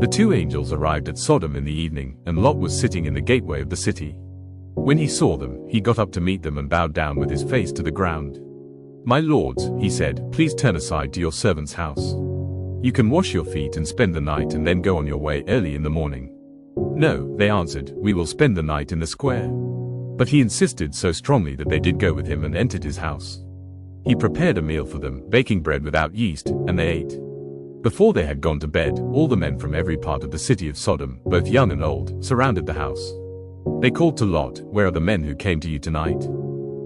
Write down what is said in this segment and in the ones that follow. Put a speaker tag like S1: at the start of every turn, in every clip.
S1: The two angels arrived at Sodom in the evening, and Lot was sitting in the gateway of the city. When he saw them, he got up to meet them and bowed down with his face to the ground. "My lords," he said, "please turn aside to your servant's house. You can wash your feet and spend the night and then go on your way early in the morning." "No," they answered, "we will spend the night in the square." But he insisted so strongly that they did go with him and entered his house. He prepared a meal for them, baking bread without yeast, and they ate. Before they had gone to bed, all the men from every part of the city of Sodom, both young and old, surrounded the house. They called to Lot, "Where are the men who came to you tonight?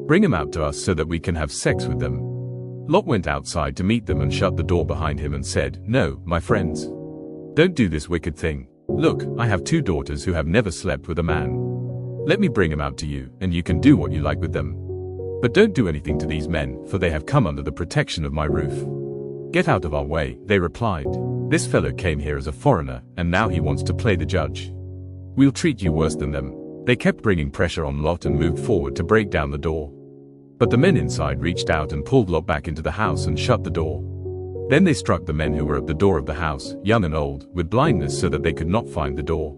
S1: Bring them out to us so that we can have sex with them." Lot went outside to meet them and shut the door behind him and said, "No, my friends. Don't do this wicked thing. Look, I have two daughters who have never slept with a man. Let me bring them out to you, and you can do what you like with them. But don't do anything to these men, for they have come under the protection of my roof." "Get out of our way," they replied. "This fellow came here as a foreigner, and now he wants to play the judge. We'll treat you worse than them." They kept bringing pressure on Lot and moved forward to break down the door. But the men inside reached out and pulled Lot back into the house and shut the door. Then they struck the men who were at the door of the house, young and old, with blindness so that they could not find the door.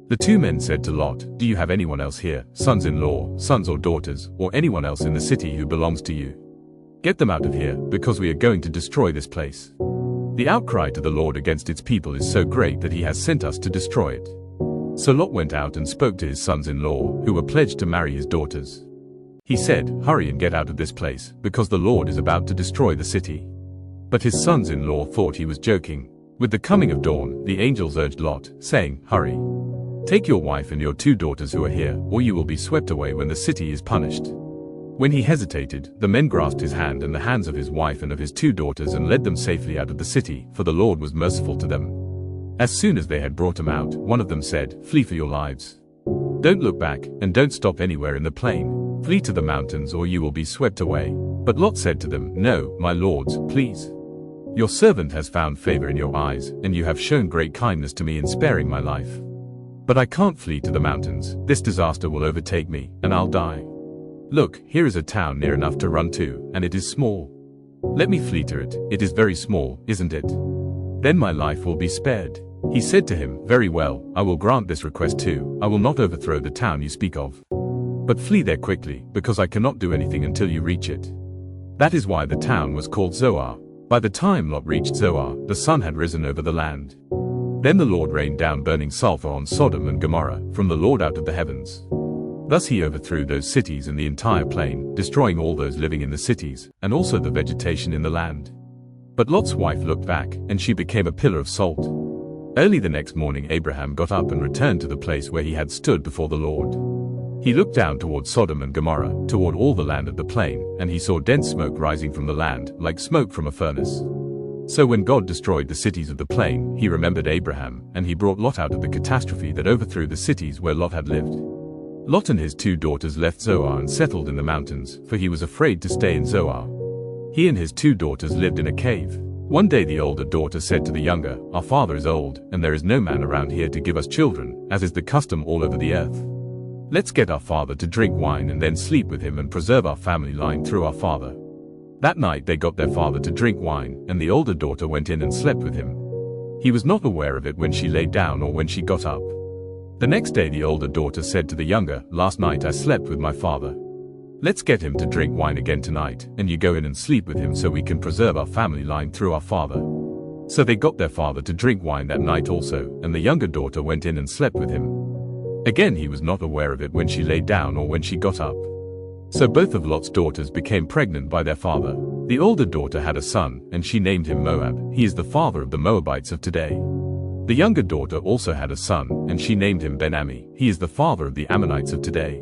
S1: The two men said to Lot, "Do you have anyone else here, sons-in-law, sons or daughters, or anyone else in the city who belongs to you? Get them out of here, because we are going to destroy this place. The outcry to the Lord against its people is so great that he has sent us to destroy it." So Lot went out and spoke to his sons-in-law, who were pledged to marry his daughters. He said, "Hurry and get out of this place, because the Lord is about to destroy the city." But his sons-in-law thought he was joking. With the coming of dawn, the angels urged Lot, saying, "Hurry. Take your wife and your two daughters who are here, or you will be swept away when the city is punished." When he hesitated, the men grasped his hand and the hands of his wife and of his two daughters and led them safely out of the city, for the Lord was merciful to them. As soon as they had brought them out, one of them said, "Flee for your lives. Don't look back, and don't stop anywhere in the plain. Flee to the mountains or you will be swept away." But Lot said to them, "No, my lords, please. Your servant has found favor in your eyes, and you have shown great kindness to me in sparing my life. But I can't flee to the mountains. This disaster will overtake me, and I'll die. Look, here is a town near enough to run to, and it is small. Let me flee to it. It is very small, isn't it? Then my life will be spared." He said to him, "Very well, I will grant this request too. I will not overthrow the town you speak of. But flee there quickly, because I cannot do anything until you reach it." That is why the town was called Zoar. By the time Lot reached Zoar, the sun had risen over the land. Then the Lord rained down burning sulfur on Sodom and Gomorrah, from the Lord out of the heavens. Thus he overthrew those cities and the entire plain, destroying all those living in the cities, and also the vegetation in the land. But Lot's wife looked back, and she became a pillar of salt. Early the next morning Abraham got up and returned to the place where he had stood before the Lord. He looked down toward Sodom and Gomorrah, toward all the land of the plain, and he saw dense smoke rising from the land, like smoke from a furnace. So when God destroyed the cities of the plain, he remembered Abraham, and he brought Lot out of the catastrophe that overthrew the cities where Lot had lived. Lot and his two daughters left Zoar and settled in the mountains, for he was afraid to stay in Zoar. He and his two daughters lived in a cave. One day the older daughter said to the younger, "Our father is old, and there is no man around here to give us children, as is the custom all over the earth. Let's get our father to drink wine and then sleep with him and preserve our family line through our father." That night they got their father to drink wine, and the older daughter went in and slept with him. He was not aware of it when she lay down or when she got up. The next day the older daughter said to the younger, "Last night I slept with my father. Let's get him to drink wine again tonight, and you go in and sleep with him so we can preserve our family line through our father." So they got their father to drink wine that night also, and the younger daughter went in and slept with him. Again he was not aware of it when she lay down or when she got up. So both of Lot's daughters became pregnant by their father. The older daughter had a son, and she named him Moab. He is the father of the Moabites of today. The younger daughter also had a son, and she named him Ben-Ammi. He is the father of the Ammonites of today.